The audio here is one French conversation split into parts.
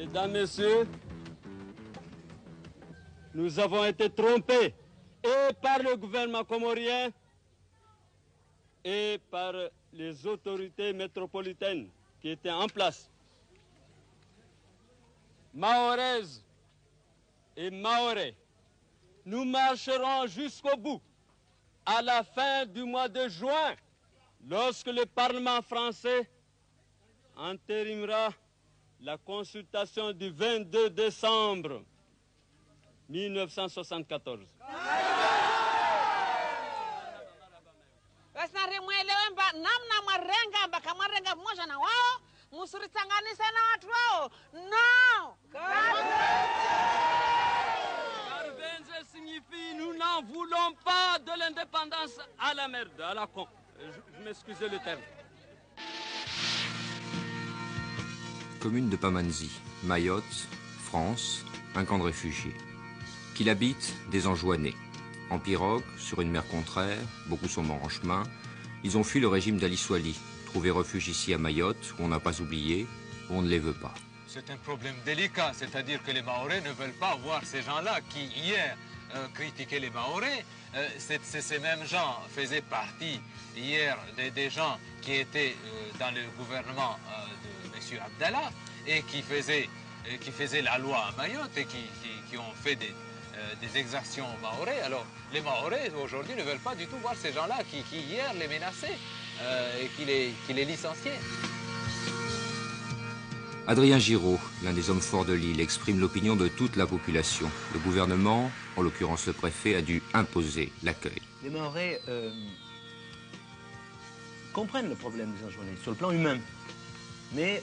Mesdames, Messieurs, nous avons été trompés et par le gouvernement comorien et par les autorités métropolitaines qui étaient en place. Mahoraises et Mahorais, nous marcherons jusqu'au bout. À la fin du mois de juin, lorsque le Parlement français entérinera la consultation du 22 décembre 1974. Carvenze signifie nous n'en voulons pas de l'indépendance à la merde, à la con. Je m'excuse le terme. Commune de Pamandzi, Mayotte, France, un camp de réfugiés. Qu'il habite des Anjouanais. En pirogue, sur une mer contraire, beaucoup sont morts en chemin. Ils ont fui le régime d'Ali Soili, trouvé refuge ici à Mayotte, où on n'a pas oublié, où on ne les veut pas. C'est un problème délicat, c'est-à-dire que les Mahorais ne veulent pas voir ces gens-là qui, hier, critiquaient les Mahorais. Ces mêmes gens faisaient partie, hier, des gens qui étaient dans le gouvernement de M. Abdallah et qui faisaient la loi à Mayotte et qui ont fait des exactions aux Mahorais. Alors, les Mahorais, aujourd'hui, ne veulent pas du tout voir ces gens-là qui hier, les menaçaient et qui les licenciaient. Adrien Giraud, l'un des hommes forts de l'île, exprime l'opinion de toute la population. Le gouvernement, en l'occurrence le préfet, a dû imposer l'accueil. Les Mahorais comprennent le problème des Anjouanais sur le plan humain. Mais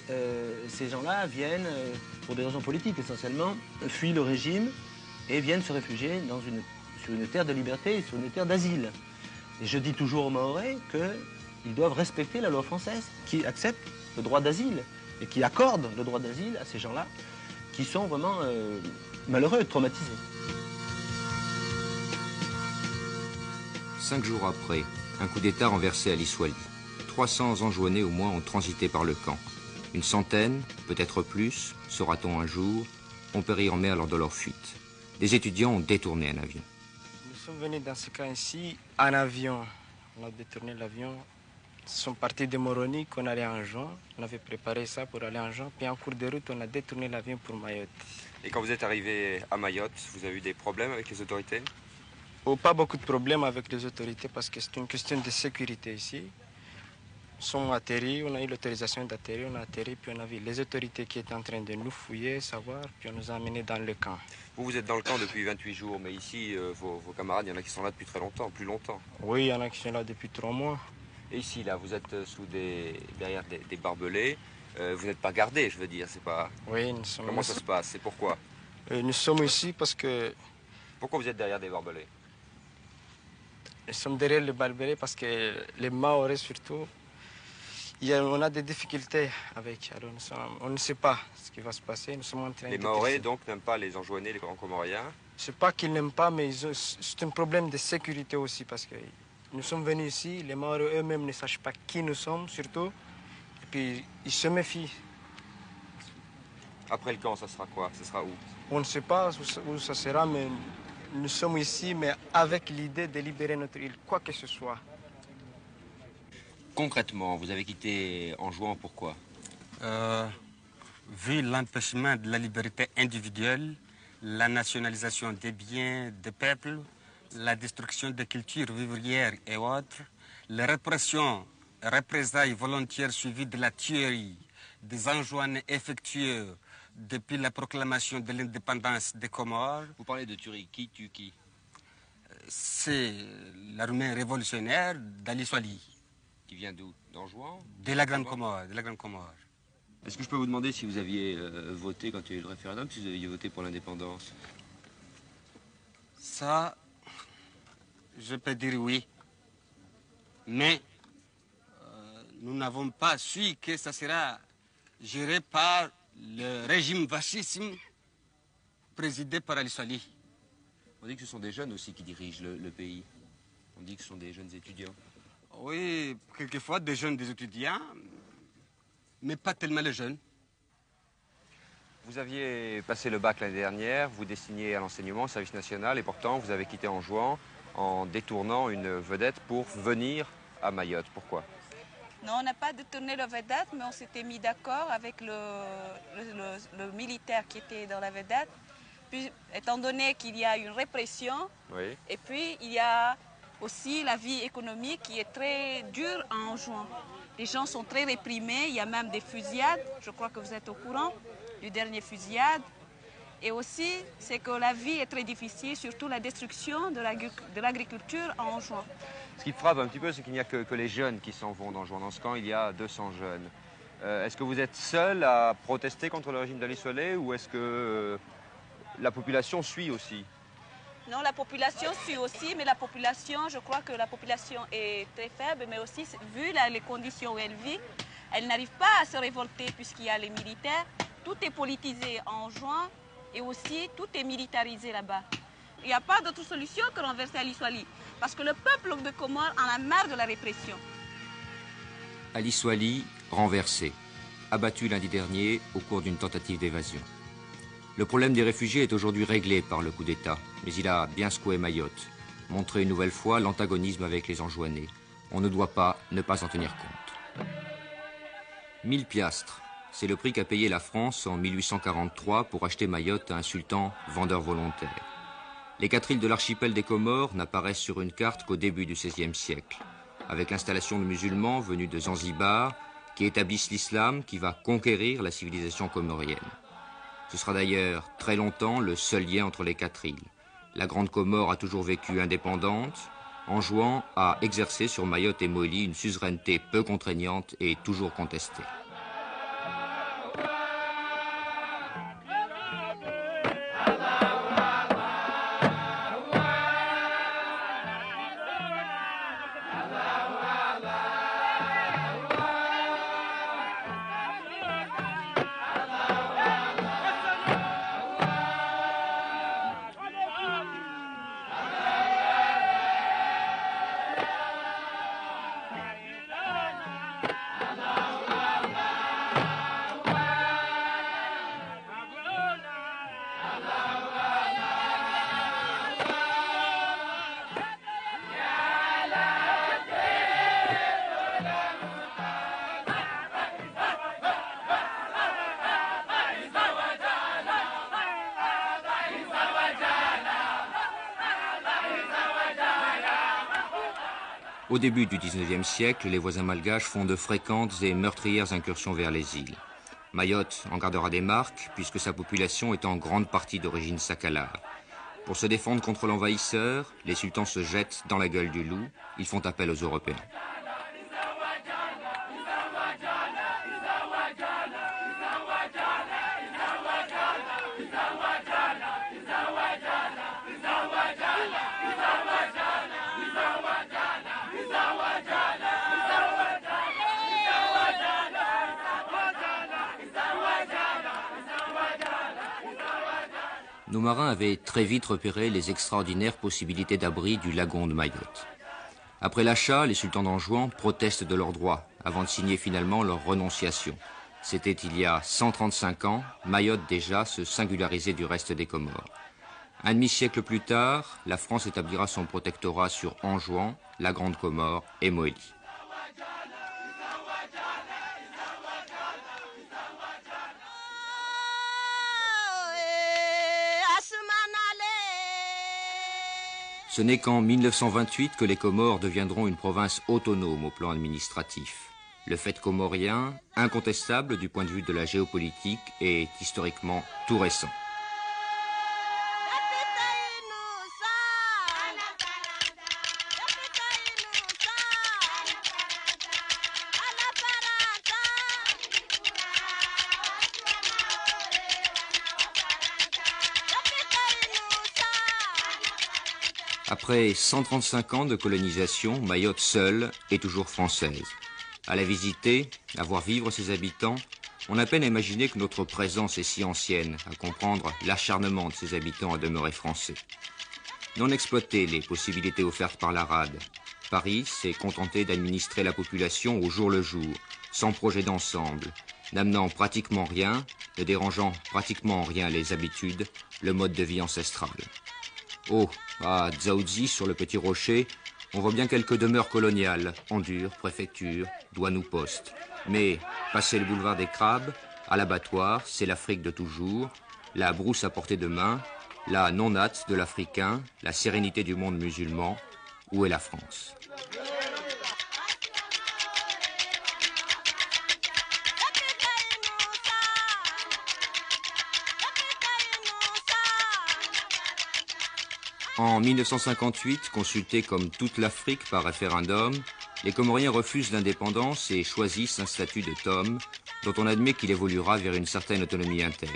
ces gens-là viennent, pour des raisons politiques essentiellement, fuient le régime et viennent se réfugier sur une terre de liberté, sur une terre d'asile. Et je dis toujours aux Mahorais qu'ils doivent respecter la loi française, qui accepte le droit d'asile et qui accorde le droit d'asile à ces gens-là qui sont vraiment malheureux, traumatisés. 5 jours après, un coup d'État renversé à Ali Soili. 300 Anjouanais au moins ont transité par le camp. Une centaine, peut-être plus, saura-t-on un jour, ont péri en mer lors de leur fuite. Des étudiants ont détourné un avion. Nous sommes venus dans ce cas ici en avion. On a détourné l'avion. Nous sommes partis de Moroni, qu'on allait en juin. On avait préparé ça pour aller en juin. Puis en cours de route, on a détourné l'avion pour Mayotte. Et quand vous êtes arrivé à Mayotte, vous avez eu des problèmes avec les autorités? Oh, pas beaucoup de problèmes avec les autorités parce que c'est une question de sécurité ici. Nous sommes atterris, on a eu l'autorisation d'atterrir, on a atterri, puis on a vu les autorités qui étaient en train de nous fouiller, savoir, puis on nous a amenés dans le camp. Vous êtes dans le camp depuis 28 jours, mais ici, vos camarades, il y en a qui sont là depuis très longtemps, plus longtemps. Oui, il y en a qui sont là depuis 3 mois. Et ici, là, vous êtes derrière des barbelés. Vous n'êtes pas gardés, je veux dire, c'est pas... Oui, nous sommes... Comment ça se passe? C'est pourquoi? Nous sommes ici parce que... Pourquoi vous êtes derrière des barbelés? Nous sommes derrière les barbelés parce que les Mahorais surtout, on a des difficultés avec. Alors on ne sait pas ce qui va se passer. Nous sommes en train les Mahorais, donc, n'aiment pas les Anjouanais, les grands Comoriens? C'est pas qu'ils n'aiment pas, mais c'est un problème de sécurité aussi parce que nous sommes venus ici, les Mahorais eux-mêmes ne sachent pas qui nous sommes surtout, et puis ils se méfient. Après le camp, ça sera quoi? Ça sera où? On ne sait pas où ça sera, mais nous sommes ici, mais avec l'idée de libérer notre île, quoi que ce soit. Concrètement, vous avez quitté Anjouan, pourquoi? Vu l'empêchement de la liberté individuelle, la nationalisation des biens des peuples, la destruction des cultures vivrières et autres, la répression, représailles volontaires suivies de la tuerie des Anjouanais effectuées depuis la proclamation de l'indépendance des Comores. Vous parlez de tuerie, qui tue qui? C'est l'armée révolutionnaire d'Ali Soili. Qui vient d'où? D'Anjouan? De la Grande Comore, de la Grande Comore. Est-ce que je peux vous demander si vous aviez voté quand il y a eu le référendum, si vous aviez voté pour l'indépendance? Ça, je peux dire oui. Mais nous n'avons pas su que ça sera géré par le régime fascisme présidé par Ali Soili. On dit que ce sont des jeunes aussi qui dirigent le pays. On dit que ce sont des jeunes étudiants. Oui, quelquefois des jeunes, des étudiants, mais pas tellement les jeunes. Vous aviez passé le bac l'année dernière, vous destiniez à l'enseignement, au service national, et pourtant vous avez quitté Anjouan en détournant une vedette pour venir à Mayotte. Pourquoi? Non, on n'a pas détourné la vedette, mais on s'était mis d'accord avec le militaire qui était dans la vedette. Puis, étant donné qu'il y a une répression, Oui. et puis il y a aussi la vie économique qui est très dure en Anjouan. Les gens sont très réprimés, il y a même des fusillades, je crois que vous êtes au courant du dernier fusillade. Et aussi, c'est que la vie est très difficile, surtout la destruction de l'agriculture en Anjouan. Ce qui frappe un petit peu, c'est qu'il n'y a que les jeunes qui s'en vont d'Anjouan. Dans ce camp, il y a 200 jeunes. Est-ce que vous êtes seul à protester contre le régime d'Ali Soleil ou est-ce que la population suit aussi? Non, la population suit aussi, mais la population, je crois que la population est très faible, mais aussi, vu les conditions où elle vit, elle n'arrive pas à se révolter puisqu'il y a les militaires. Tout est politisé en Anjouan et aussi tout est militarisé là-bas. Il n'y a pas d'autre solution que renverser Ali Soleil, parce que le peuple de Comores en a marre de la répression. Ali Soleil, renversé, abattu lundi dernier au cours d'une tentative d'évasion. Le problème des réfugiés est aujourd'hui réglé par le coup d'État, mais il a bien secoué Mayotte, montré une nouvelle fois l'antagonisme avec les Anjouanais. On ne doit pas ne pas en tenir compte. 1000 piastres, c'est le prix qu'a payé la France en 1843 pour acheter Mayotte à un sultan vendeur volontaire. Les 4 îles de l'archipel des Comores n'apparaissent sur une carte qu'au début du XVIe siècle, avec l'installation de musulmans venus de Zanzibar qui établissent l'islam qui va conquérir la civilisation comorienne. Ce sera d'ailleurs très longtemps le seul lien entre les 4 îles. La Grande Comore a toujours vécu indépendante. Anjouan a exercé sur Mayotte et Moélie une suzeraineté peu contraignante et toujours contestée. Au début du XIXe siècle, les voisins malgaches font de fréquentes et meurtrières incursions vers les îles. Mayotte en gardera des marques puisque sa population est en grande partie d'origine sakala. Pour se défendre contre l'envahisseur, les sultans se jettent dans la gueule du loup. Ils font appel aux Européens. Nos marins avaient très vite repéré les extraordinaires possibilités d'abri du lagon de Mayotte. Après l'achat, les sultans d'Anjouan protestent de leurs droits avant de signer finalement leur renonciation. C'était il y a 135 ans, Mayotte déjà se singularisait du reste des Comores. Un demi-siècle plus tard, la France établira son protectorat sur Anjouan, la Grande Comore et Moélie. Ce n'est qu'en 1928 que les Comores deviendront une province autonome au plan administratif. Le fait comorien, incontestable du point de vue de la géopolitique, est historiquement tout récent. Après 135 ans de colonisation, Mayotte seule est toujours française. À la visiter, à voir vivre ses habitants, on a peine à imaginer que notre présence est si ancienne, à comprendre l'acharnement de ses habitants à demeurer français. Non exploiter les possibilités offertes par la rade, Paris s'est contenté d'administrer la population au jour le jour, sans projet d'ensemble, n'amenant pratiquement rien, ne dérangeant pratiquement en rien les habitudes, le mode de vie ancestral. Oh, à Dzaoudzi, sur le petit rocher, on voit bien quelques demeures coloniales, Endure, préfecture, douane ou poste. Mais, passé le boulevard des Crabes, à l'abattoir, c'est l'Afrique de toujours, la brousse à portée de main, la non-hâte de l'Africain, la sérénité du monde musulman. Où est la France ? En 1958, consultés comme toute l'Afrique par référendum, les Comoriens refusent l'indépendance et choisissent un statut de Tom, dont on admet qu'il évoluera vers une certaine autonomie interne.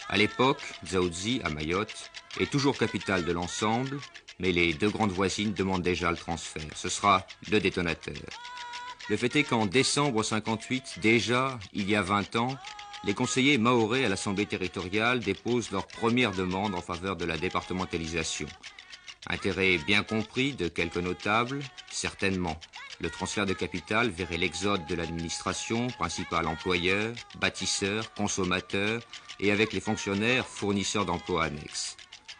À l'époque, Dzaoudzi, à Mayotte, est toujours capitale de l'ensemble, mais les deux grandes voisines demandent déjà le transfert. Ce sera le détonateur. Le fait est qu'en décembre 58, déjà, il y a 20 ans, les conseillers mahorais à l'Assemblée territoriale déposent leur première demande en faveur de la départementalisation. Intérêt bien compris de quelques notables, certainement. Le transfert de capital verrait l'exode de l'administration, principal employeur, bâtisseur, consommateur, et avec les fonctionnaires, fournisseurs d'emplois annexes.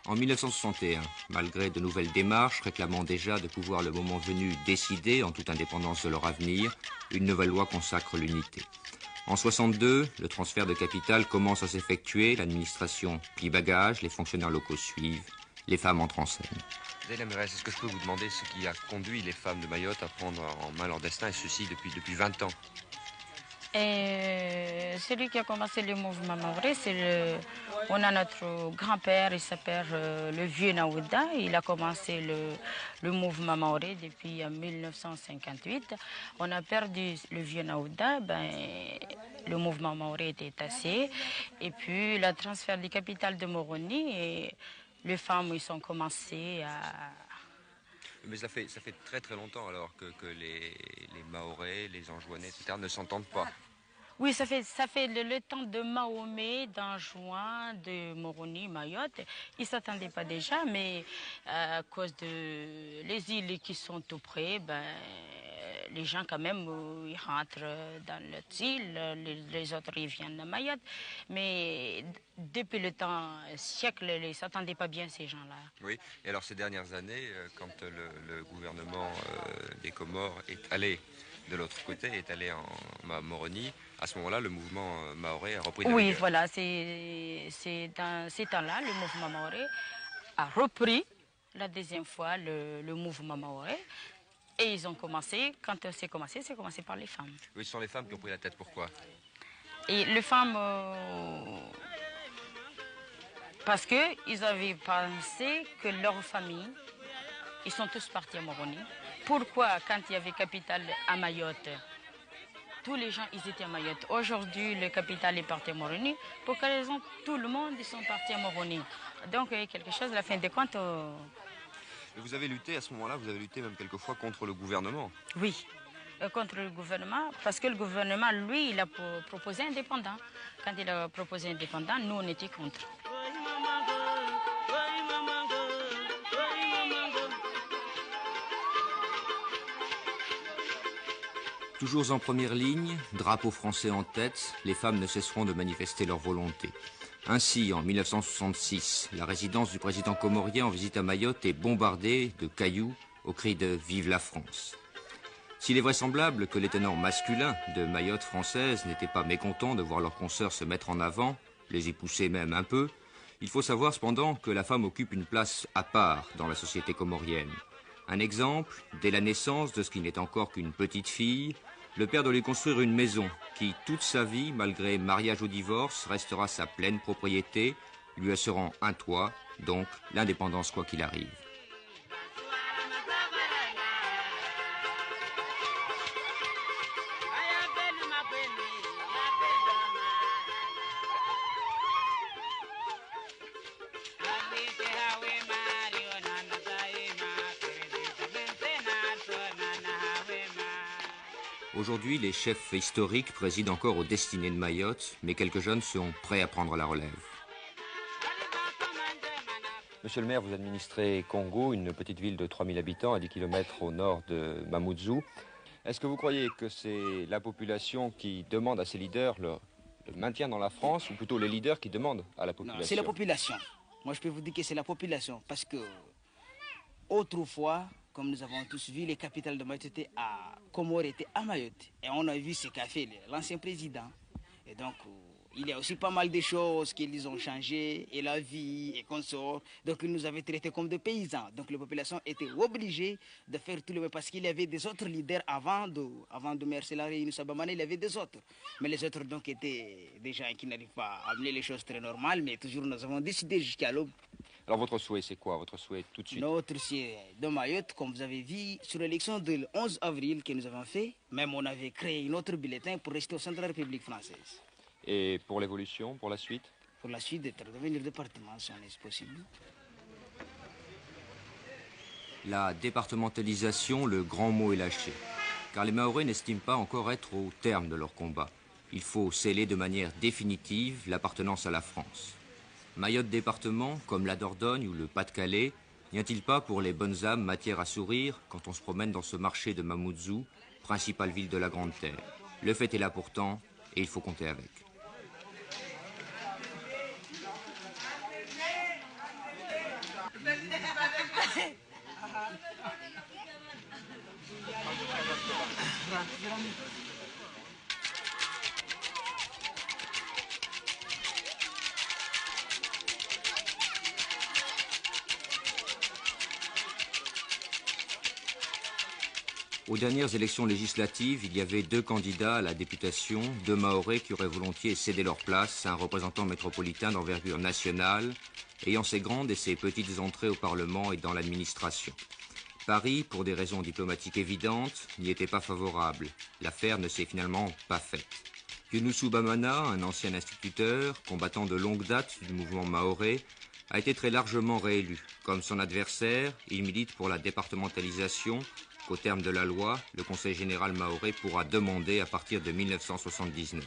En 1961, malgré de nouvelles démarches réclamant déjà de pouvoir le moment venu décider, en toute indépendance de leur avenir, une nouvelle loi consacre l'unité. En 62, le transfert de capital commence à s'effectuer, l'administration plie bagage, les fonctionnaires locaux suivent, les femmes entrent en scène. Zélia Mérès, est-ce que je peux vous demander ce qui a conduit les femmes de Mayotte à prendre en main leur destin, et ceci depuis 20 ans? Et celui qui a commencé le mouvement maoré, on a notre grand-père, il s'appelle le vieux Naouda. Il a commencé le mouvement maoré depuis 1958. On a perdu le vieux Naouda, le mouvement maoré était tassé. Et puis le transfert du capital de Moroni, et les femmes ils ont commencé à... Mais ça fait très très longtemps alors que les Mahorais, les Anjouanais, etc. ne s'entendent pas. Oui, ça fait le temps de Mahomet, d'Anjouan, de Moroni, Mayotte. Ils ne s'attendaient pas déjà, mais à cause de les îles qui sont tout près, les gens quand même, ils rentrent dans les îles, les autres ils viennent de Mayotte. Mais depuis le temps, siècle, ils ne s'attendaient pas bien ces gens-là. Oui, et alors ces dernières années, quand le gouvernement des Comores est allé de l'autre côté, est allé en Moroni, à ce moment-là, le mouvement mahorais a repris de la Oui, vigueur. voilà, c'est dans ces temps-là, le mouvement mahorais a repris la deuxième fois le mouvement mahorais. Et ils ont commencé, quand c'est commencé par les femmes. Oui, ce sont les femmes qui ont pris la tête, pourquoi? Et les femmes, parce qu'ils avaient pensé que leur famille, ils sont tous partis à Moroni. Pourquoi, quand il y avait capital à Mayotte, tous les gens, ils étaient à Mayotte. Aujourd'hui, le capital est parti à Moroni. Pour quelle raison? Tout le monde, ils sont partis à Moroni. Donc, il y a quelque chose, à la fin des comptes... Vous avez lutté à ce moment-là, vous avez lutté même quelquefois contre le gouvernement. Oui, contre le gouvernement, parce que le gouvernement, lui, il a proposé indépendant. Quand il a proposé indépendant, nous, on était contre. Toujours en première ligne, drapeau français en tête, les femmes ne cesseront de manifester leur volonté. Ainsi, en 1966, la résidence du président comorien en visite à Mayotte est bombardée de cailloux au cri de « Vive la France ». S'il est vraisemblable que les tenants masculins de Mayotte française n'étaient pas mécontents de voir leurs consoeurs se mettre en avant, les y pousser même un peu, il faut savoir cependant que la femme occupe une place à part dans la société comorienne. Un exemple, dès la naissance de ce qui n'est encore qu'une petite fille, le père doit lui construire une maison qui, toute sa vie, malgré mariage ou divorce, restera sa pleine propriété, lui assurant un toit, donc l'indépendance quoi qu'il arrive. Aujourd'hui, les chefs historiques président encore aux destinées de Mayotte, mais quelques jeunes sont prêts à prendre la relève. Monsieur le maire, vous administrez Kongo, une petite ville de 3000 habitants à 10 km au nord de Mamoudzou. Est-ce que vous croyez que c'est la population qui demande à ses leaders le maintien dans la France, ou plutôt les leaders qui demandent à la population? Non, c'est la population. Moi, je peux vous dire que c'est la population, parce que autrefois, comme nous avons tous vu, les capitales de Mayotte étaient à Comores, étaient à Mayotte. Et on a vu ce qu'a fait l'ancien président. Et donc, il y a aussi pas mal de choses qu'ils ont changées, et la vie, et consorts. Donc, ils nous avaient traités comme des paysans. Donc, la population était obligée de faire tout le même, parce qu'il y avait des autres leaders avant de Mercelari et Younusa Bamane, il y avait des autres. Mais les autres, donc, étaient des gens qui n'arrivent pas à amener les choses très normales, mais toujours, nous avons décidé jusqu'à l'aube. Alors, votre souhait, c'est quoi? Votre souhait tout de suite? Notre souhait de Mayotte, comme vous avez vu, sur l'élection du 11 avril que nous avons fait, même on avait créé un autre bulletin pour rester au sein de la République française. Et pour l'évolution, pour la suite? Pour la suite, d'être devenu département, si on est possible. La départementalisation, le grand mot est lâché. Car les Mahorais n'estiment pas encore être au terme de leur combat. Il faut sceller de manière définitive l'appartenance à la France. Mayotte département, comme la Dordogne ou le Pas-de-Calais, n'y a-t-il pas pour les bonnes âmes matière à sourire quand on se promène dans ce marché de Mamoudzou, principale ville de la Grande Terre? Le fait est là pourtant, et il faut compter avec. Aux dernières élections législatives, il y avait 2 candidats à la députation, 2 Mahorais qui auraient volontiers cédé leur place à un représentant métropolitain d'envergure nationale, ayant ses grandes et ses petites entrées au Parlement et dans l'administration. Paris, pour des raisons diplomatiques évidentes, n'y était pas favorable. L'affaire ne s'est finalement pas faite. Younusa Bamane, un ancien instituteur, combattant de longue date du mouvement mahorais, a été très largement réélu. Comme son adversaire, il milite pour la départementalisation, qu'au terme de la loi, le Conseil général mahorais pourra demander à partir de 1979.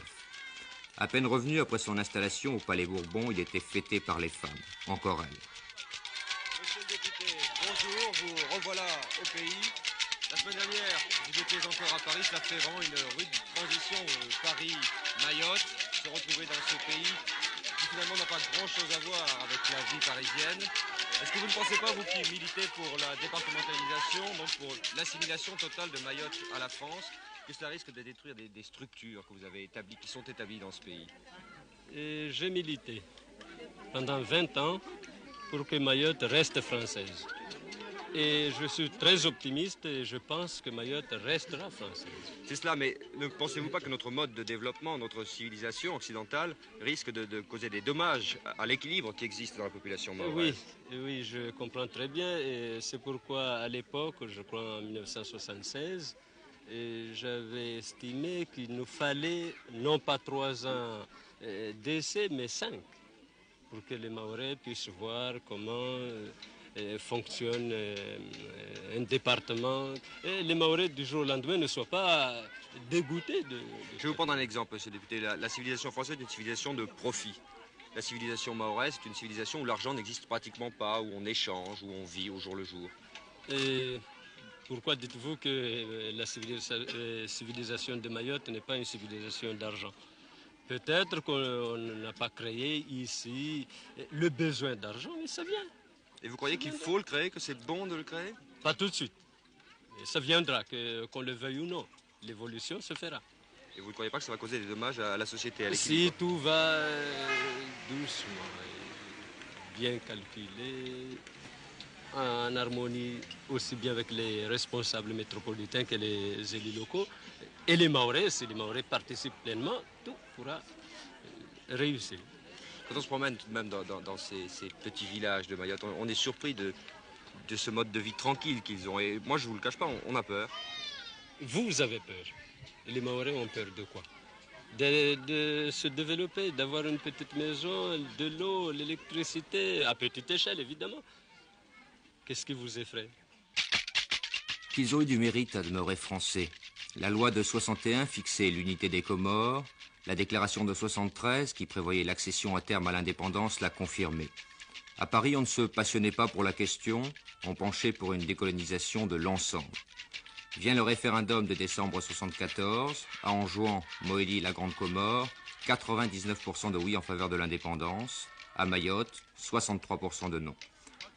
À peine revenu après son installation au Palais Bourbon, il était fêté par les femmes, encore elles. Monsieur le député, bonjour, vous revoilà au pays. La semaine dernière, vous étiez encore à Paris, cela fait vraiment une rude transition Paris-Mayotte, se retrouver dans ce pays qui finalement n'a pas grand-chose à voir avec la vie parisienne. Est-ce que vous ne pensez pas, vous qui militez pour la départementalisation, donc pour l'assimilation totale de Mayotte à la France, que cela risque de détruire des structures que vous avez établies, qui sont établies dans ce pays? J'ai milité pendant 20 ans pour que Mayotte reste française. Et je suis très optimiste et je pense que Mayotte restera française. C'est cela, mais ne pensez-vous pas que notre mode de développement, notre civilisation occidentale, risque de causer des dommages à l'équilibre qui existe dans la population mahoraise? Oui, je comprends très bien. Et c'est pourquoi, à l'époque, je crois en 1976, j'avais estimé qu'il nous fallait non pas 3 ans d'essai, mais 5, pour que les Mahorais puissent voir comment fonctionne un département. Et les Mahorais du jour au lendemain ne soient pas dégoûtés de... Je vais vous prendre un exemple, monsieur le député. La civilisation française est une civilisation de profit. La civilisation mahoraise est une civilisation où l'argent n'existe pratiquement pas, où on échange, où on vit au jour le jour. Et pourquoi dites-vous que la civilisation de Mayotte n'est pas une civilisation d'argent? Peut-être qu'on n'a pas créé ici le besoin d'argent, mais ça vient. Et vous croyez qu'il faut le créer, que c'est bon de le créer? Pas tout de suite. Et ça viendra, qu'on le veuille ou non. L'évolution se fera. Et vous ne croyez pas que ça va causer des dommages à la société, à Si l'équilibre? tout va doucement, bien calculé, en harmonie aussi bien avec les responsables métropolitains que les élus locaux, et les Mahorais, si les Mahorais participent pleinement, tout pourra réussir. Quand on se promène tout de même dans ces petits villages de Mayotte, on est surpris de ce mode de vie tranquille qu'ils ont. Et moi, je ne vous le cache pas, on a peur. Vous avez peur. Et les Mahorais ont peur de quoi? De se développer, d'avoir une petite maison, de l'eau, l'électricité, à petite échelle, évidemment. Qu'est-ce qui vous effraie? Qu'ils ont eu du mérite à demeurer français. La loi de 61 fixait l'unité des Comores. La déclaration de 73, qui prévoyait l'accession à terme à l'indépendance, l'a confirmé. À Paris, on ne se passionnait pas pour la question, on penchait pour une décolonisation de l'ensemble. Vient le référendum de décembre 1974, à Anjouan, Mohéli et la Grande Comore, 99% de oui en faveur de l'indépendance, à Mayotte, 63% de non.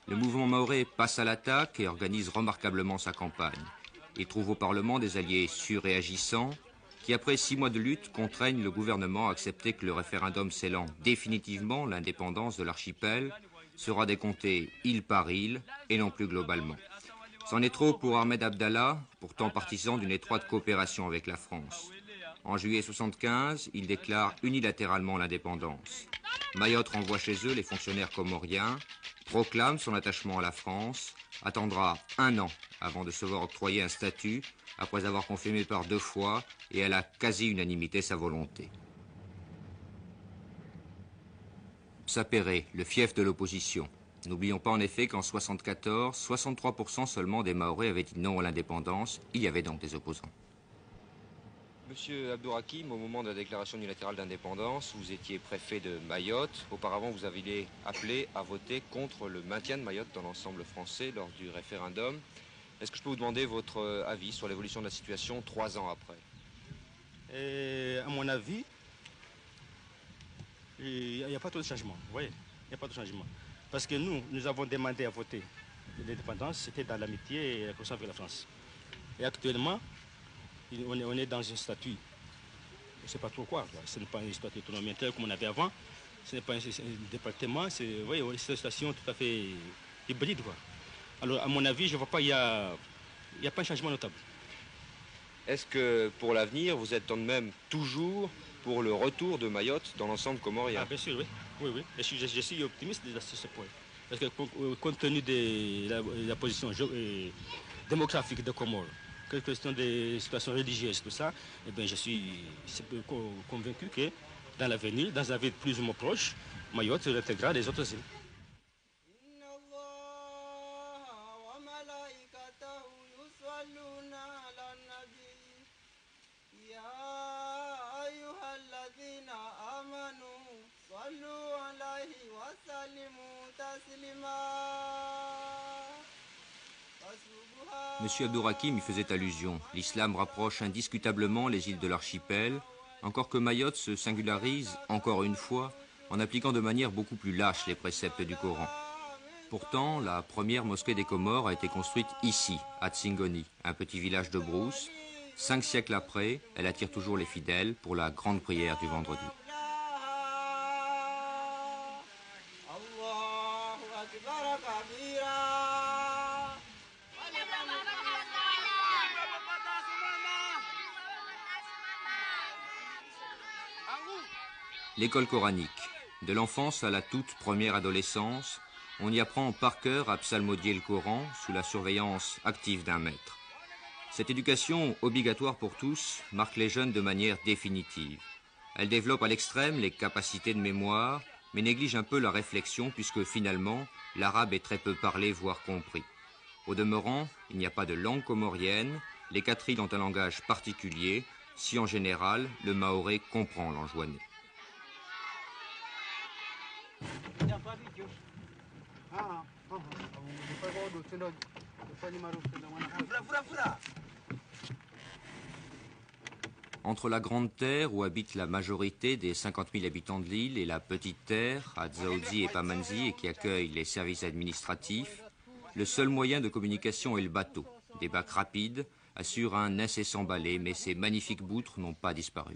Le mouvement mahorais passe à l'attaque et organise remarquablement sa campagne. Il trouve au Parlement des alliés sûrs et agissants qui, après 6 mois de lutte, contraignent le gouvernement à accepter que le référendum scellant définitivement l'indépendance de l'archipel sera décompté île par île et non plus globalement. C'en est trop pour Ahmed Abdallah, pourtant partisan d'une étroite coopération avec la France. En juillet 1975, il déclare unilatéralement l'indépendance. Mayotte renvoie chez eux les fonctionnaires comoriens, proclame son attachement à la France, attendra 1 an avant de se voir octroyer un statut, après avoir confirmé par 2 fois et à la quasi-unanimité sa volonté. Sapere, le fief de l'opposition. N'oublions pas en effet qu'en 1974, 63% seulement des Mahorais avaient dit non à l'indépendance. Il y avait donc des opposants. Monsieur Abdourakim, au moment de la déclaration unilatérale d'indépendance, vous étiez préfet de Mayotte. Auparavant, vous aviez appelé à voter contre le maintien de Mayotte dans l'ensemble français lors du référendum. Est-ce que je peux vous demander votre avis sur l'évolution de la situation 3 ans après? À mon avis, il n'y a pas trop de changement. Vous voyez, il n'y a pas de changement. Parce que nous avons demandé à voter l'indépendance, c'était dans l'amitié et la conscience avec la France. Et actuellement, on est dans un statut, je ne sais pas trop quoi, ce n'est pas un statut autonomie interne comme on avait avant, ce n'est pas un département, c'est une situation tout à fait hybride. Quoi. Alors à mon avis, je ne vois pas, il n'y a pas un changement notable. Est-ce que pour l'avenir, vous êtes tout de même toujours pour le retour de Mayotte dans l'ensemble comorien? Bien sûr, oui. Oui. Je suis optimiste sur ce point. Parce que compte tenu de la position démographique de Comores, question des situations religieuses, tout ça, eh bien, je suis convaincu que dans l'avenir, dans un avenir plus ou moins proche, Mayotte réintégrera les autres îles. Monsieur Abdourakim y faisait allusion. L'islam rapproche indiscutablement les îles de l'archipel, encore que Mayotte se singularise, encore une fois, en appliquant de manière beaucoup plus lâche les préceptes du Coran. Pourtant, la première mosquée des Comores a été construite ici, à Tsingoni, un petit village de brousse. 5 siècles après, elle attire toujours les fidèles pour la grande prière du vendredi. L'école coranique. De l'enfance à la toute première adolescence, on y apprend par cœur à psalmodier le Coran sous la surveillance active d'un maître. Cette éducation, obligatoire pour tous, marque les jeunes de manière définitive. Elle développe à l'extrême les capacités de mémoire, mais néglige un peu la réflexion puisque finalement, l'arabe est très peu parlé, voire compris. Au demeurant, il n'y a pas de langue comorienne, les 4 îles ont un langage particulier, si en général, le mahorais comprend l'anjouanais. Entre la Grande Terre, où habite la majorité des 50 000 habitants de l'île, et la Petite Terre, à Dzaoudzi et Pamandzi, et qui accueille les services administratifs, le seul moyen de communication est le bateau. Des bacs rapides assurent un incessant balai, mais ces magnifiques boutres n'ont pas disparu.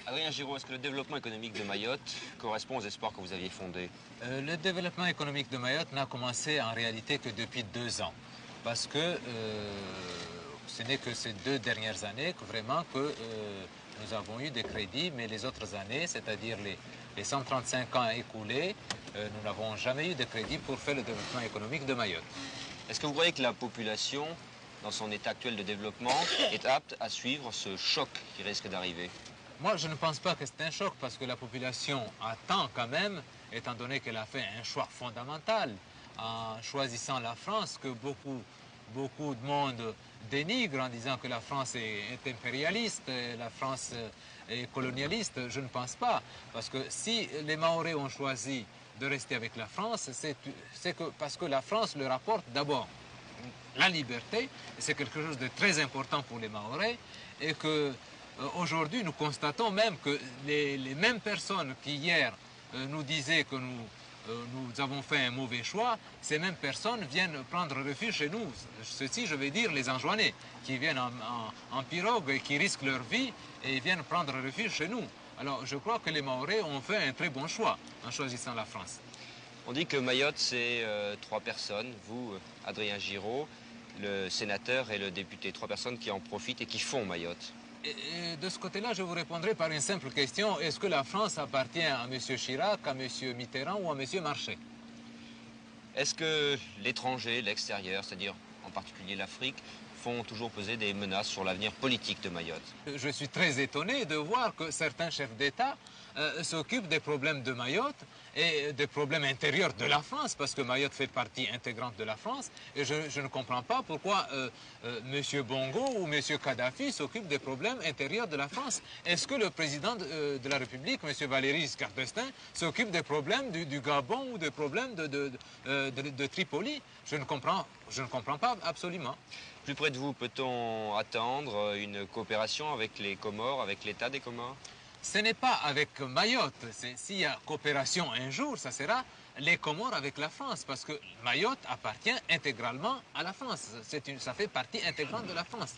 Adrien Giraud, est-ce que le développement économique de Mayotte correspond aux espoirs que vous aviez fondés? Le développement économique de Mayotte n'a commencé en réalité que depuis 2 ans. Parce que ce n'est que ces 2 dernières années que vraiment nous avons eu des crédits, mais les autres années, c'est-à-dire les 135 ans écoulés, nous n'avons jamais eu de crédit pour faire le développement économique de Mayotte. Est-ce que vous croyez que la population, dans son état actuel de développement, est apte à suivre ce choc qui risque d'arriver? Moi, je ne pense pas que c'est un choc parce que la population attend quand même, étant donné qu'elle a fait un choix fondamental en choisissant la France, que beaucoup de monde dénigre en disant que la France est impérialiste, la France est colonialiste. Je ne pense pas. Parce que si les Mahorais ont choisi de rester avec la France, c'est parce que la France leur apporte d'abord la liberté, c'est quelque chose de très important pour les Mahorais, et que aujourd'hui nous constatons même que les mêmes personnes qui hier nous disaient que nous avons fait un mauvais choix, ces mêmes personnes viennent prendre refuge chez nous. Ceci, je vais dire, les Anjouanais, qui viennent en pirogue et qui risquent leur vie et viennent prendre refuge chez nous. Alors je crois que les Mahorais ont fait un très bon choix en choisissant la France. On dit que Mayotte, c'est 3 personnes, vous, Adrien Giraud, le sénateur et le député, 3 personnes qui en profitent et qui font Mayotte. Et de ce côté-là, je vous répondrai par une simple question. Est-ce que la France appartient à M. Chirac, à M. Mitterrand ou à M. Marchais? Est-ce que l'étranger, l'extérieur, c'est-à-dire en particulier l'Afrique, font toujours peser des menaces sur l'avenir politique de Mayotte? Je suis très étonné de voir que certains chefs d'État s'occupent des problèmes de Mayotte et des problèmes intérieurs de la France, parce que Mayotte fait partie intégrante de la France, et je ne comprends pas pourquoi M. Bongo ou M. Kadhafi s'occupent des problèmes intérieurs de la France. Est-ce que le président de la République, M. Valéry Giscard d'Estaing, s'occupe des problèmes du Gabon ou des problèmes de Tripoli? Je ne comprends pas absolument. Plus près de vous, peut-on attendre une coopération avec les Comores, avec l'État des Comores? Ce n'est pas avec Mayotte. S'il y a coopération un jour, ça sera les Comores avec la France, parce que Mayotte appartient intégralement à la France. Ça fait partie intégrante de la France.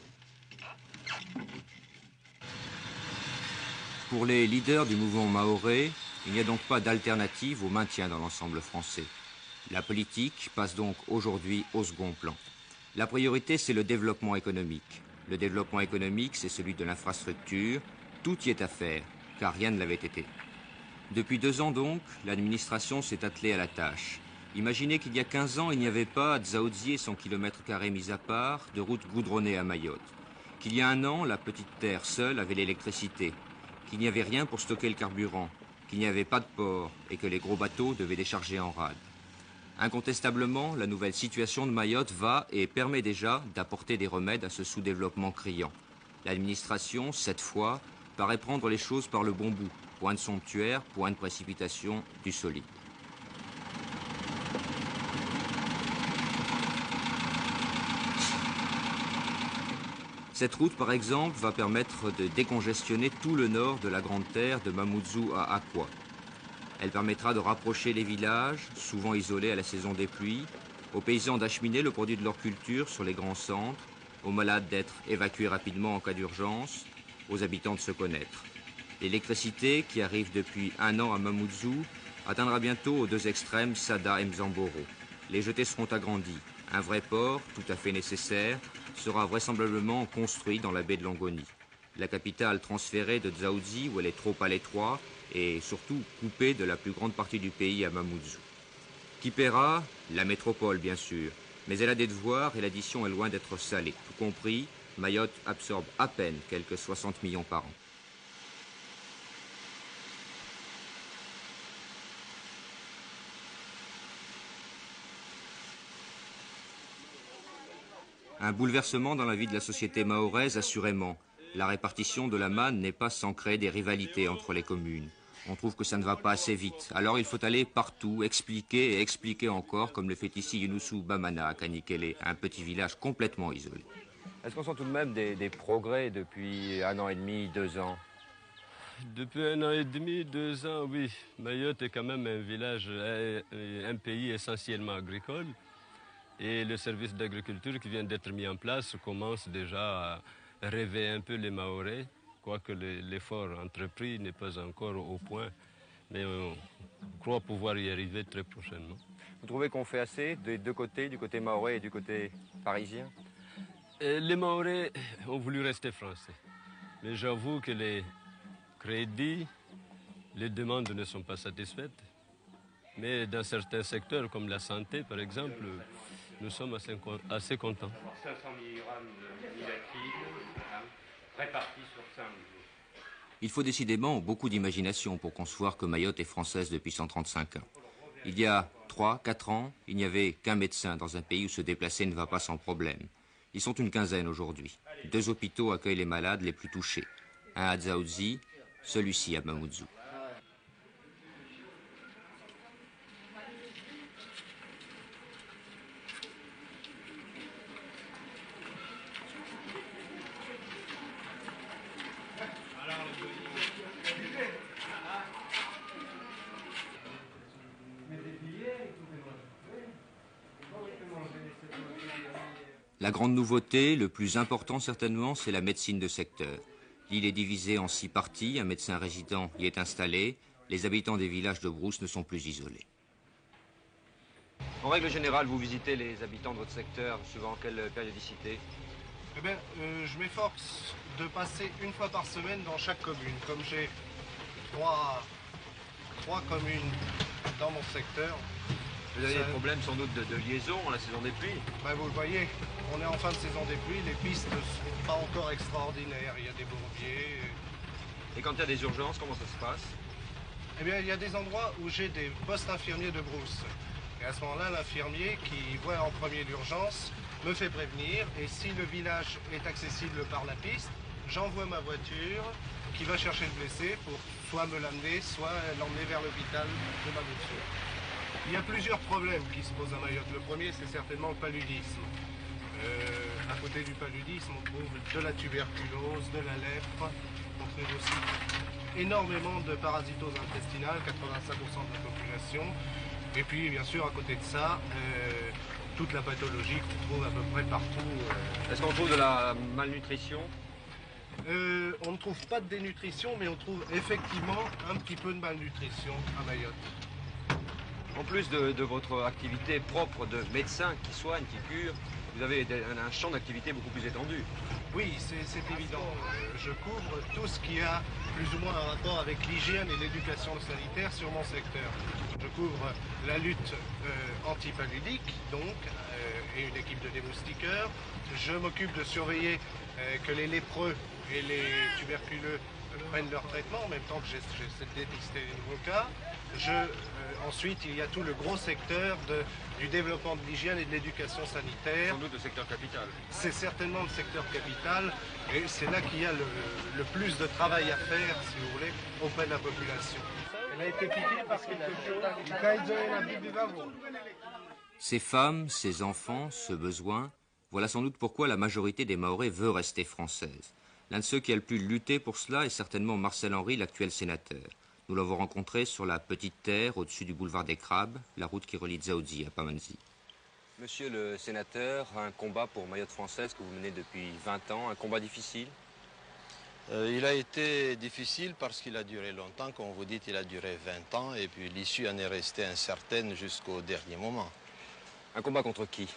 Pour les leaders du mouvement mahorais, il n'y a donc pas d'alternative au maintien dans l'ensemble français. La politique passe donc aujourd'hui au second plan. La priorité, c'est le développement économique. Le développement économique, c'est celui de l'infrastructure. Tout y est à faire, car rien ne l'avait été. Depuis 2 ans donc, l'administration s'est attelée à la tâche. Imaginez qu'il y a 15 ans, il n'y avait pas, à Dzaoudzi et son kilomètre-carré mis à part, de route goudronnée à Mayotte. Qu'il y a 1 an, la petite terre seule avait l'électricité. Qu'il n'y avait rien pour stocker le carburant. Qu'il n'y avait pas de port et que les gros bateaux devaient décharger en rade. Incontestablement, la nouvelle situation de Mayotte va et permet déjà d'apporter des remèdes à ce sous-développement criant. L'administration, cette fois, paraît prendre les choses par le bon bout. Point de somptuaire, point de précipitation, du solide. Cette route, par exemple, va permettre de décongestionner tout le nord de la Grande Terre de Mamoudzou à Akwa. Elle permettra de rapprocher les villages, souvent isolés à la saison des pluies, aux paysans d'acheminer le produit de leur culture sur les grands centres, aux malades d'être évacués rapidement en cas d'urgence, aux habitants de se connaître. L'électricité, qui arrive depuis 1 an à Mamoudzou, atteindra bientôt aux 2 extrêmes Sada et Mzamboro. Les jetées seront agrandies. Un vrai port, tout à fait nécessaire, sera vraisemblablement construit dans la baie de Longoni. La capitale transférée de Dzaoudzi, où elle est trop à l'étroit, et surtout coupée de la plus grande partie du pays à Mamoudzou. Qui paiera? La métropole, bien sûr. Mais elle a des devoirs et l'addition est loin d'être salée. Tout compris, Mayotte absorbe à peine quelques 60 millions par an. Un bouleversement dans la vie de la société mahoraise, assurément. La répartition de la manne n'est pas sans créer des rivalités entre les communes. On trouve que ça ne va pas assez vite. Alors il faut aller partout, expliquer et expliquer encore, comme le fait ici Younoussou Bamana à Kanikele, un petit village complètement isolé. Est-ce qu'on sent tout de même des progrès depuis 1 an et demi, 2 ans? Depuis 1 an et demi, 2 ans, oui. Mayotte est quand même un village, un pays essentiellement agricole. Et le service d'agriculture qui vient d'être mis en place commence déjà à réveiller un peu les Mahorais, quoique l'effort entrepris n'est pas encore au point. Mais on croit pouvoir y arriver très prochainement. Vous trouvez qu'on fait assez des 2 côtés, du côté mahorais et du côté parisien? Les Mahorais ont voulu rester français. Mais j'avoue que les crédits, les demandes ne sont pas satisfaites. Mais dans certains secteurs, comme la santé par exemple, nous sommes assez contents. 500 mg de nilatine répartis sur 5 jours. Il faut décidément beaucoup d'imagination pour concevoir que Mayotte est française depuis 135 ans. Il y a 3-4 ans, il n'y avait qu'un médecin dans un pays où se déplacer ne va pas sans problème. Ils sont une quinzaine aujourd'hui. 2 hôpitaux accueillent les malades les plus touchés. Un à Dzaoudzi, celui-ci à Mamoudzou. La grande nouveauté, le plus important certainement, c'est la médecine de secteur. L'île est divisée en 6 parties, un médecin résident y est installé, les habitants des villages de brousse ne sont plus isolés. En règle générale, vous visitez les habitants de votre secteur suivant quelle périodicité? Eh bien, je m'efforce de passer une fois par semaine dans chaque commune. Comme j'ai trois communes dans mon secteur. Vous avez des problèmes sans doute de liaison en la saison des pluies? Ben, vous le voyez, on est en fin de saison des pluies, les pistes ne sont pas encore extraordinaires. Il y a des bourbiers. Et quand il y a des urgences, comment ça se passe? Eh bien, il y a des endroits où j'ai des postes infirmiers de brousse. Et à ce moment-là, l'infirmier qui voit en premier l'urgence me fait prévenir. Et si le village est accessible par la piste, j'envoie ma voiture qui va chercher le blessé pour soit me l'amener, soit l'emmener vers l'hôpital de Mamoudzou. Il y a plusieurs problèmes qui se posent à Mayotte. Le premier, c'est certainement le paludisme. À côté du paludisme, on trouve de la tuberculose, de la lèpre. On trouve aussi énormément de parasitose intestinale, 85% de la population. Et puis, bien sûr, à côté de ça, toute la pathologie qu'on trouve à peu près partout. Est-ce qu'on trouve de la malnutrition? On ne trouve pas de dénutrition, mais on trouve effectivement un petit peu de malnutrition à Mayotte. En plus de votre activité propre de médecin qui soigne, qui cure, vous avez un champ d'activité beaucoup plus étendu. Oui, c'est évident. Je couvre tout ce qui a plus ou moins un rapport avec l'hygiène et l'éducation sanitaire sur mon secteur. Je couvre la lutte antipaludique, donc, et une équipe de démoustiqueurs. Je m'occupe de surveiller que les lépreux et les tuberculeux prennent leur traitement en même temps que j'essaie de dépister les nouveaux cas. Ensuite, il y a tout le gros secteur du développement de l'hygiène et de l'éducation sanitaire. Sans doute le secteur capital. C'est certainement le secteur capital et c'est là qu'il y a le plus de travail à faire, si vous voulez, auprès de la population. Elle a été piquée parce qu'il Ces femmes, ces enfants, ce besoin, voilà sans doute pourquoi la majorité des Mahorais veut rester française. L'un de ceux qui a le plus lutté pour cela est certainement Marcel Henry, l'actuel sénateur. Nous l'avons rencontré sur la Petite Terre, au-dessus du boulevard des Crabes, la route qui relie Dzaoudzi à Pamandzi. Monsieur le sénateur, un combat pour Mayotte française que vous menez depuis 20 ans, un combat difficile? Il a été difficile parce qu'il a duré longtemps, comme vous dites, il a duré 20 ans, et puis l'issue en est restée incertaine jusqu'au dernier moment. Un combat contre qui?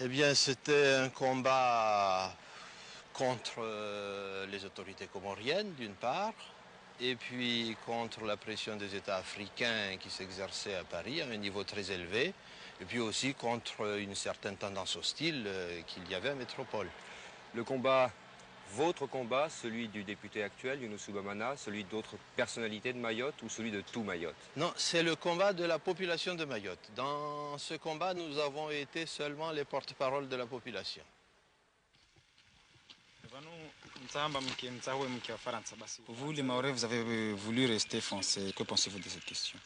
Eh bien, c'était un combat contre les autorités comoriennes, d'une part, et puis contre la pression des États africains qui s'exerçaient à Paris à un niveau très élevé, et puis aussi contre une certaine tendance hostile qu'il y avait à métropole. Le combat, votre combat, celui du député actuel, Younous Soubamana, celui d'autres personnalités de Mayotte ou celui de tout Mayotte? Non, c'est le combat de la population de Mayotte. Dans ce combat, nous avons été seulement les porte-parole de la population. Vous, les Mahorais, vous avez voulu rester français. Que pensez-vous de cette question?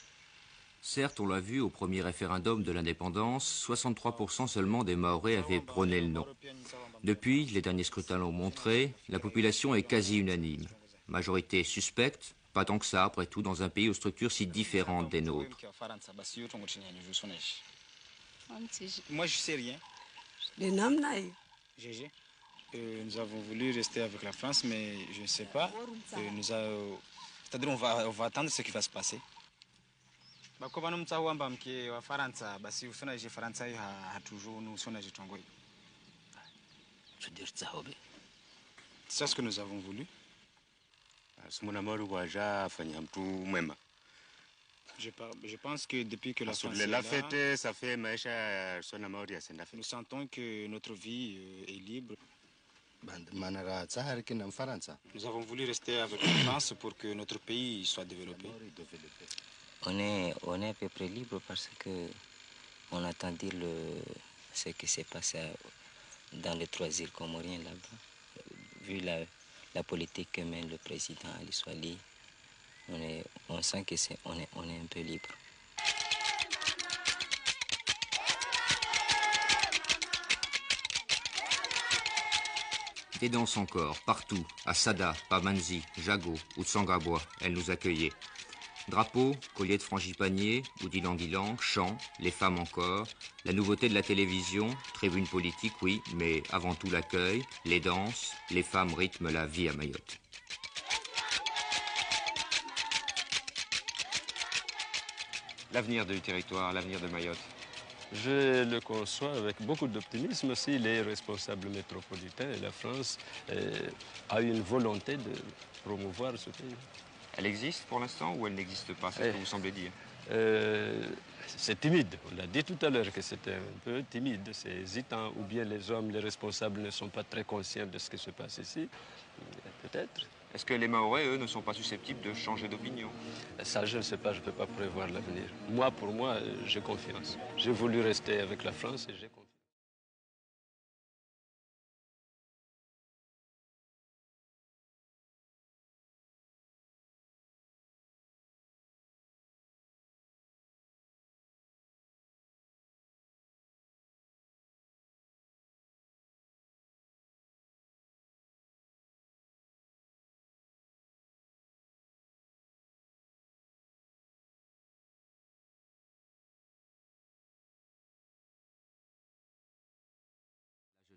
Certes, on l'a vu au premier référendum de l'indépendance, 63% seulement des Mahorais avaient prôné le non. Depuis, les derniers scrutins l'ont montré, la population est quasi unanime. Majorité suspecte, pas tant que ça, après tout, dans un pays aux structures si différentes des nôtres. Moi, je sais rien. GG. Nous avons voulu rester avec la France, mais je ne sais pas. C'est-à-dire on va attendre ce qui va se passer. C'est ce que nous avons voulu. Je pense que depuis que la France est là, nous sentons que notre vie est libre. Nous avons voulu rester avec la France pour que notre pays soit développé. On est à peu près libre parce que on attend dire ce qui s'est passé dans les 3 îles comoriennes là-bas. Vu la politique que mène le président Ali Swali, on sent que on est un peu libre. Des danses encore, partout, à Sada, Pamandzi, Jago ou Tsangabois, elles nous accueillaient. Drapeaux, colliers de frangipanier, ou d'ylang-ylang, chants, les femmes encore, la nouveauté de la télévision, tribune politique, oui, mais avant tout l'accueil, les danses, les femmes rythment la vie à Mayotte. L'avenir du territoire, l'avenir de Mayotte. Je le conçois avec beaucoup d'optimisme si les responsables métropolitains et la France a une volonté de promouvoir ce pays. Elle existe pour l'instant ou elle n'existe pas, c'est ce que vous semblez dire? C'est timide. On a dit tout à l'heure que c'était un peu timide, c'est hésitant, ou bien les hommes, les responsables ne sont pas très conscients de ce qui se passe ici. Peut-être. Est-ce que les Mahorais, eux, ne sont pas susceptibles de changer d'opinion? Ça, je ne sais pas, je ne peux pas prévoir l'avenir. Moi, pour moi, j'ai confiance. J'ai voulu rester avec la France et j'ai confiance.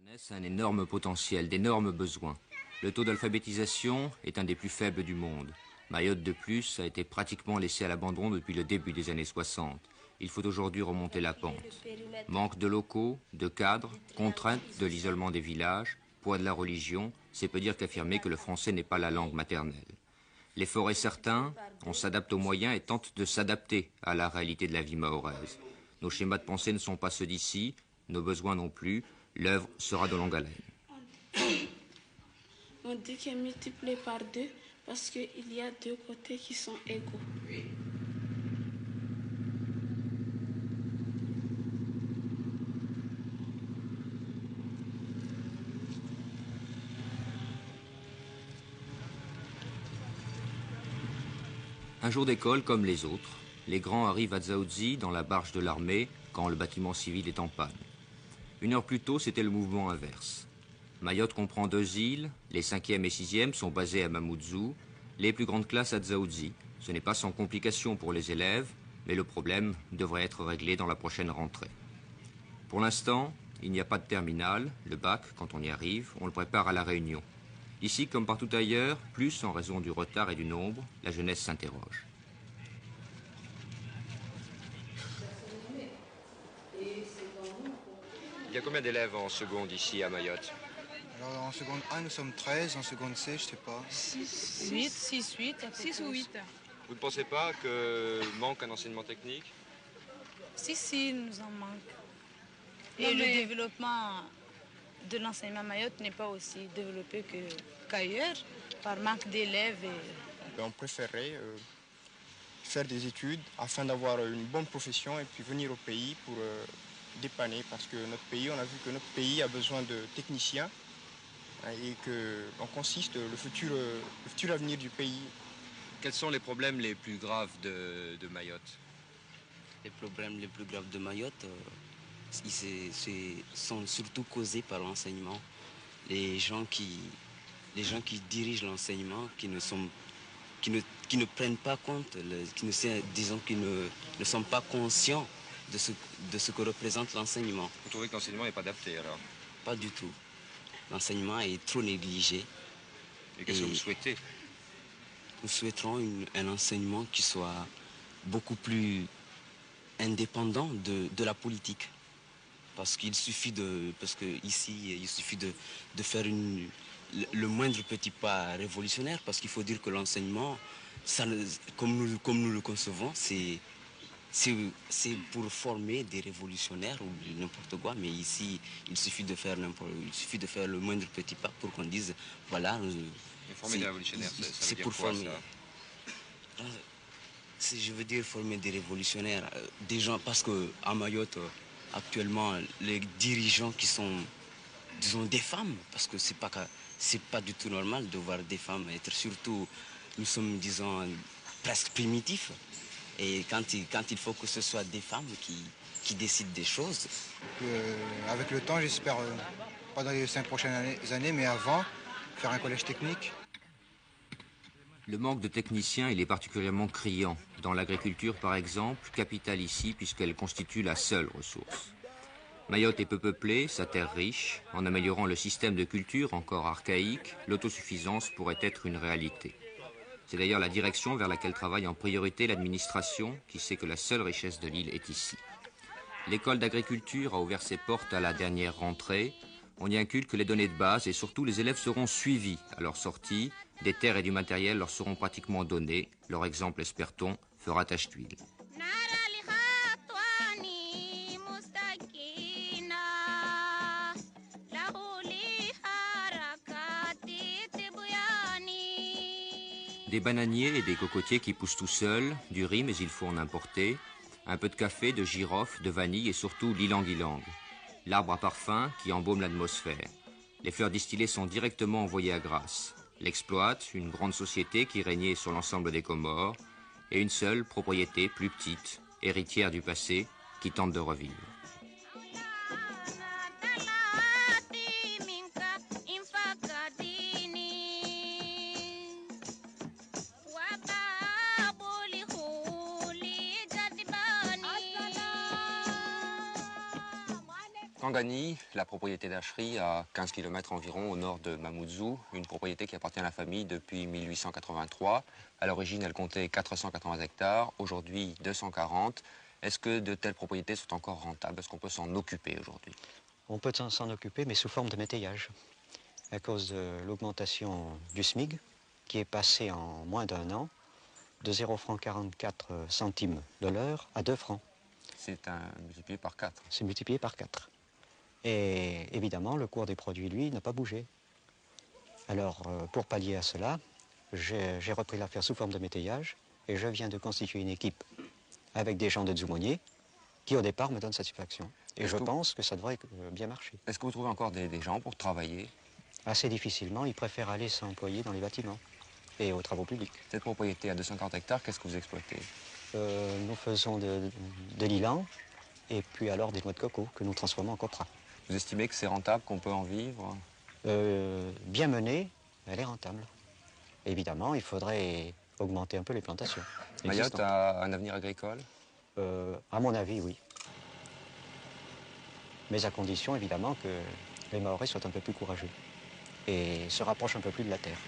La jeunesse a un énorme potentiel, d'énormes besoins. Le taux d'alphabétisation est un des plus faibles du monde. Mayotte, de plus, a été pratiquement laissée à l'abandon depuis le début des années 60. Il faut aujourd'hui remonter la pente. Manque de locaux, de cadres, contraintes de l'isolement des villages, poids de la religion, c'est peu dire qu'affirmer que le français n'est pas la langue maternelle. L'effort est certain, on s'adapte aux moyens et tente de s'adapter à la réalité de la vie mahoraise. Nos schémas de pensée ne sont pas ceux d'ici, nos besoins non plus. L'œuvre sera de longue haleine. On dit qu'il est multiplié par 2 parce qu'il y a 2 côtés qui sont égaux. Un jour d'école comme les autres, les grands arrivent à Dzaoudzi dans la barge de l'armée quand le bâtiment civil est en panne. 1 heure plus tôt, c'était le mouvement inverse. Mayotte comprend 2 îles, les 5e et 6e sont basés à Mamoudzou, les plus grandes classes à Dzaoudzi. Ce n'est pas sans complication pour les élèves, mais le problème devrait être réglé dans la prochaine rentrée. Pour l'instant, il n'y a pas de terminale, le bac, quand on y arrive, on le prépare à la réunion. Ici, comme partout ailleurs, plus en raison du retard et du nombre, la jeunesse s'interroge. Il y a combien d'élèves en seconde ici à Mayotte? Alors en seconde A, nous sommes 13, en seconde C, je sais pas. 6, 8, 6 ou 8. Vous ne pensez pas que manque un enseignement technique? Si, nous en manque. Et le développement de l'enseignement à Mayotte n'est pas aussi développé qu'ailleurs, par manque d'élèves. On préférerait faire des études afin d'avoir une bonne profession et puis venir au pays pour dépanner, parce que notre pays, on a vu que notre pays a besoin de techniciens et qu'on consiste le futur avenir du pays. Quels sont les problèmes les plus graves de Mayotte? Les problèmes les plus graves de Mayotte sont surtout causés par l'enseignement. Les gens qui dirigent l'enseignement, qui ne prennent pas compte, qui ne sont pas conscients de ce que représente l'enseignement. Vous trouvez que l'enseignement n'est pas adapté alors? Pas du tout. L'enseignement est trop négligé. Et qu'est-ce que vous souhaitez? Nous souhaiterons un enseignement qui soit beaucoup plus indépendant de la politique. Parce qu'il suffit ici, il suffit de faire le moindre petit pas révolutionnaire, parce qu'il faut dire que l'enseignement, comme nous le concevons, c'est pour former des révolutionnaires ou n'importe quoi, mais ici, il suffit de faire le moindre petit pas pour qu'on dise, voilà... former des révolutionnaires, c'est pour former... Je veux dire former des révolutionnaires, des gens, parce qu'à Mayotte, actuellement, les dirigeants qui sont, disons, des femmes, parce que c'est pas du tout normal de voir des femmes être, surtout, nous sommes, disons, presque primitifs. Et quand il faut que ce soit des femmes qui décident des choses. Avec le temps, j'espère, pas dans les 5 prochaines années, mais avant, faire un collège technique. Le manque de techniciens, il est particulièrement criant. Dans l'agriculture, par exemple, capitale ici puisqu'elle constitue la seule ressource. Mayotte est peu peuplée, sa terre riche. En améliorant le système de culture, encore archaïque, l'autosuffisance pourrait être une réalité. C'est d'ailleurs la direction vers laquelle travaille en priorité l'administration, qui sait que la seule richesse de l'île est ici. L'école d'agriculture a ouvert ses portes à la dernière rentrée. On y inculque les données de base et surtout les élèves seront suivis à leur sortie. Des terres et du matériel leur seront pratiquement donnés. Leur exemple, espère-t-on, fera tache d'huile. Des bananiers et des cocotiers qui poussent tout seuls, du riz mais il faut en importer, un peu de café, de girofle, de vanille et surtout l'ilang-ilang, l'arbre à parfum qui embaume l'atmosphère. Les fleurs distillées sont directement envoyées à Grasse. L'exploite une grande société qui régnait sur l'ensemble des Comores et une seule propriété plus petite, héritière du passé, qui tente de revivre. Kangani, la propriété d'Achery, à 15 km environ au nord de Mamoudzou, une propriété qui appartient à la famille depuis 1883. À l'origine, elle comptait 480 hectares, aujourd'hui 240. Est-ce que de telles propriétés sont encore rentables? Est-ce qu'on peut s'en occuper aujourd'hui? On peut s'en occuper, mais sous forme de métayage, à cause de l'augmentation du SMIG, qui est passé en moins d'un an de 0 francs 44 centimes de l'heure à 2 francs. C'est multiplié par 4. C'est multiplié par 4. Et évidemment, le cours des produits, lui, n'a pas bougé. Alors, pour pallier à cela, j'ai repris l'affaire sous forme de métayage et je viens de constituer une équipe avec des gens de Dzoumogné qui, au départ, me donnent satisfaction. Et je pense que ça devrait bien marcher. Est-ce que vous trouvez encore des gens pour travailler? Assez difficilement, ils préfèrent aller s'employer dans les bâtiments et aux travaux publics. Cette propriété à 240 hectares, qu'est-ce que vous exploitez? Nous faisons de l'ilang et puis alors des noix de coco que nous transformons en copra. Vous estimez que c'est rentable, qu'on peut en vivre? Bien menée, elle est rentable. Évidemment, il faudrait augmenter un peu les plantations. Mayotte a un avenir agricole? À mon avis, oui. Mais à condition, évidemment, que les Mahorais soient un peu plus courageux et se rapprochent un peu plus de la terre.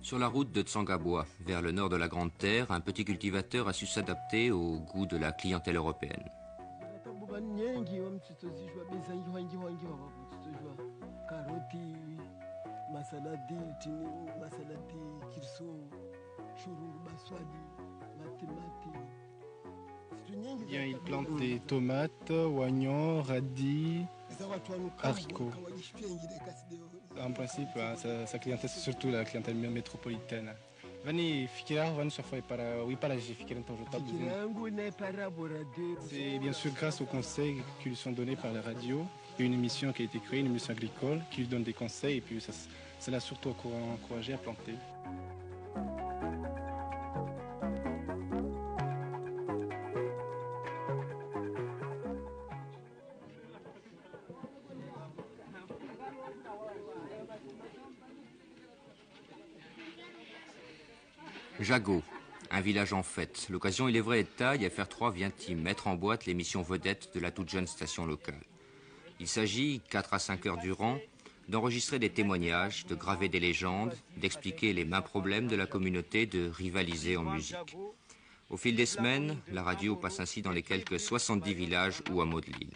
Sur la route de Tsangaboua, vers le nord de la Grande Terre, un petit cultivateur a su s'adapter au goût de la clientèle européenne. Il plante des tomates, oignons, radis, haricots. En principe, sa clientèle, c'est surtout la clientèle métropolitaine. C'est bien sûr grâce aux conseils qui lui sont donnés par la radio. Il y a une émission qui a été créée, une émission agricole, qui lui donne des conseils et puis ça l'a surtout encouragé à planter. Jago, un village en fête. L'occasion, il est vrai, est de taille. FR3 vient y mettre en boîte l'émission vedette de la toute jeune station locale. Il s'agit, 4 à 5 heures durant, d'enregistrer des témoignages, de graver des légendes, d'expliquer les mains problèmes de la communauté, de rivaliser en musique. Au fil des semaines, la radio passe ainsi dans les quelques 70 villages ou hameaux de l'île.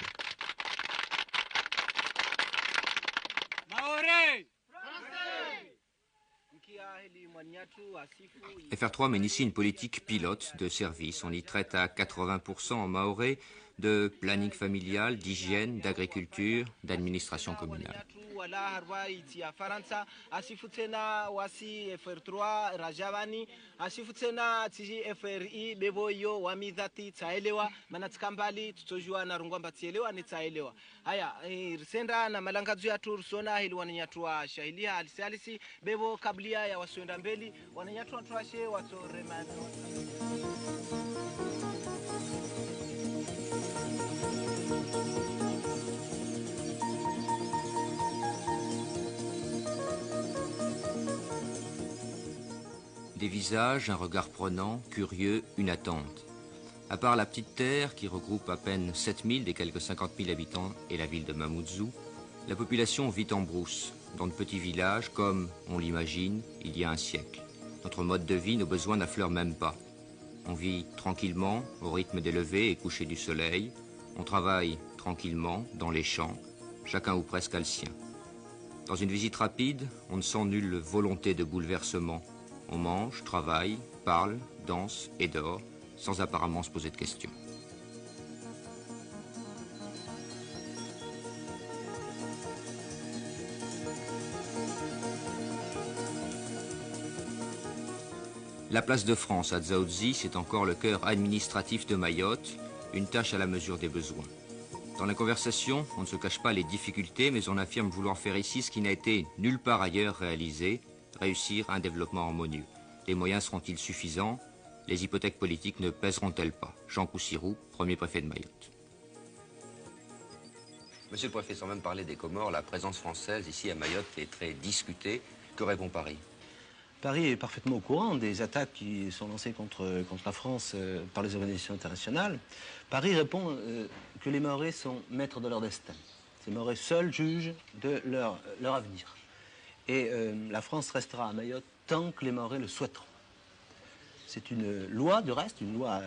FR3 mène ici une politique pilote de service. On y traite à 80% en mahorais de planning familial, d'hygiène, d'agriculture, d'administration communale. Des visages, un regard prenant, curieux, une attente. À part la petite terre qui regroupe à peine 7000 des quelques 50 000 habitants et la ville de Mamoudzou, la population vit en brousse, dans de petits villages comme, on l'imagine, il y a un siècle. Notre mode de vie, nos besoins n'affleurent même pas. On vit tranquillement, au rythme des levées et couchers du soleil. On travaille tranquillement, dans les champs, chacun ou presque a le sien. Dans une visite rapide, on ne sent nulle volonté de bouleversement. On mange, travaille, parle, danse et dort, sans apparemment se poser de questions. La place de France à Dzaoudzi, c'est encore le cœur administratif de Mayotte, une tâche à la mesure des besoins. Dans la conversation, on ne se cache pas les difficultés, mais on affirme vouloir faire ici ce qui n'a été nulle part ailleurs réalisé, réussir un développement harmonieux. Les moyens seront-ils suffisants? Les hypothèques politiques ne pèseront-elles pas? Jean Coussirou, premier préfet de Mayotte. Monsieur le préfet, sans même parler des Comores, la présence française ici à Mayotte est très discutée. Que répond Paris? Paris est parfaitement au courant des attaques qui sont lancées contre la France par les organisations internationales. Paris répond que les Mahorais sont maîtres de leur destin. Les Mahorais seuls jugent de leur avenir. Et la France restera à Mayotte tant que les Mahorais le souhaiteront. C'est une loi, de reste, une loi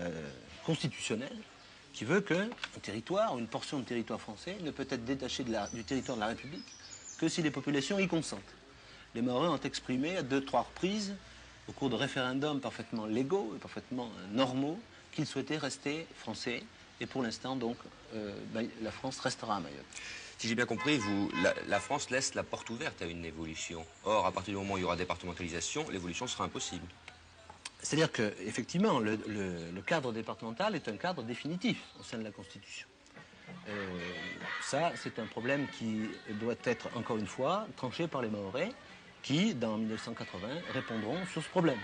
constitutionnelle qui veut qu'un territoire, une portion de territoire français ne peut être détachée du territoire de la République que si les populations y consentent. Les Mahorais ont exprimé à 2-3 reprises, au cours de référendums parfaitement légaux et parfaitement normaux, qu'ils souhaitaient rester français. Et pour l'instant, donc, la France restera à Mayotte. Si j'ai bien compris, la France laisse la porte ouverte à une évolution. Or, à partir du moment où il y aura départementalisation, l'évolution sera impossible. C'est-à-dire qu'effectivement, le cadre départemental est un cadre définitif au sein de la Constitution. Ça, c'est un problème qui doit être, encore une fois, tranché par les Mahorais, qui, dans 1980, répondront sur ce problème.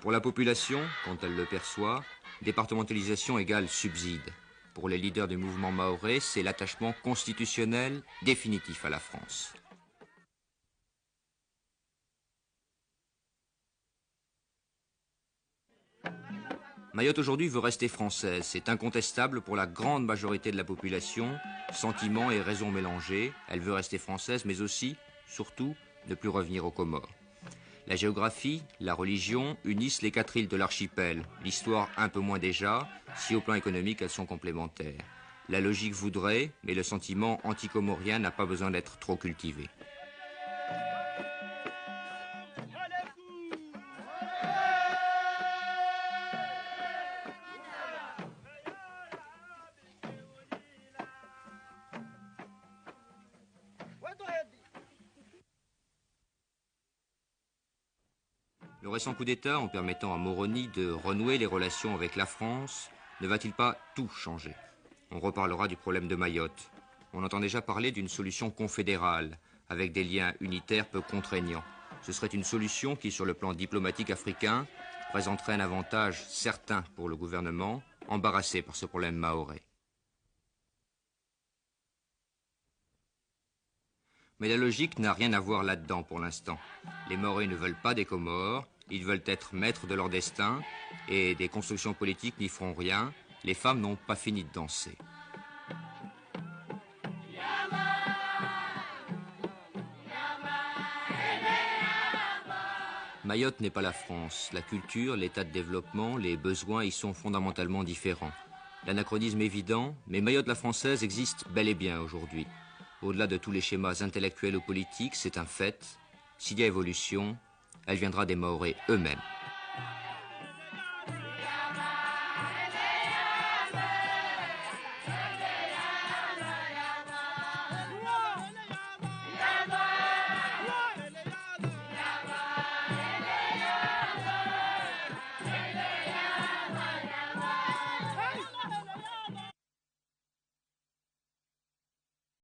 Pour la population, quand elle le perçoit, départementalisation égale subside. Pour les leaders du mouvement mahorais, c'est l'attachement constitutionnel définitif à la France. Mayotte aujourd'hui veut rester française, c'est incontestable pour la grande majorité de la population, sentiments et raisons mélangés, elle veut rester française mais aussi, surtout, ne plus revenir aux Comores. La géographie, la religion unissent les 4 îles de l'archipel, l'histoire un peu moins déjà, si au plan économique elles sont complémentaires. La logique voudrait, mais le sentiment anticomorien n'a pas besoin d'être trop cultivé. Le récent coup d'État, en permettant à Moroni de renouer les relations avec la France, ne va-t-il pas tout changer? On reparlera du problème de Mayotte. On entend déjà parler d'une solution confédérale, avec des liens unitaires peu contraignants. Ce serait une solution qui, sur le plan diplomatique africain, présenterait un avantage certain pour le gouvernement, embarrassé par ce problème mahorais. Mais la logique n'a rien à voir là-dedans pour l'instant. Les Mahorais ne veulent pas des Comores, ils veulent être maîtres de leur destin, et des constructions politiques n'y feront rien. Les femmes n'ont pas fini de danser. Mayotte n'est pas la France. La culture, l'état de développement, les besoins y sont fondamentalement différents. L'anachronisme évident, mais Mayotte la française existe bel et bien aujourd'hui. Au-delà de tous les schémas intellectuels ou politiques, c'est un fait. S'il y a évolution, elle viendra des Mahorais eux-mêmes.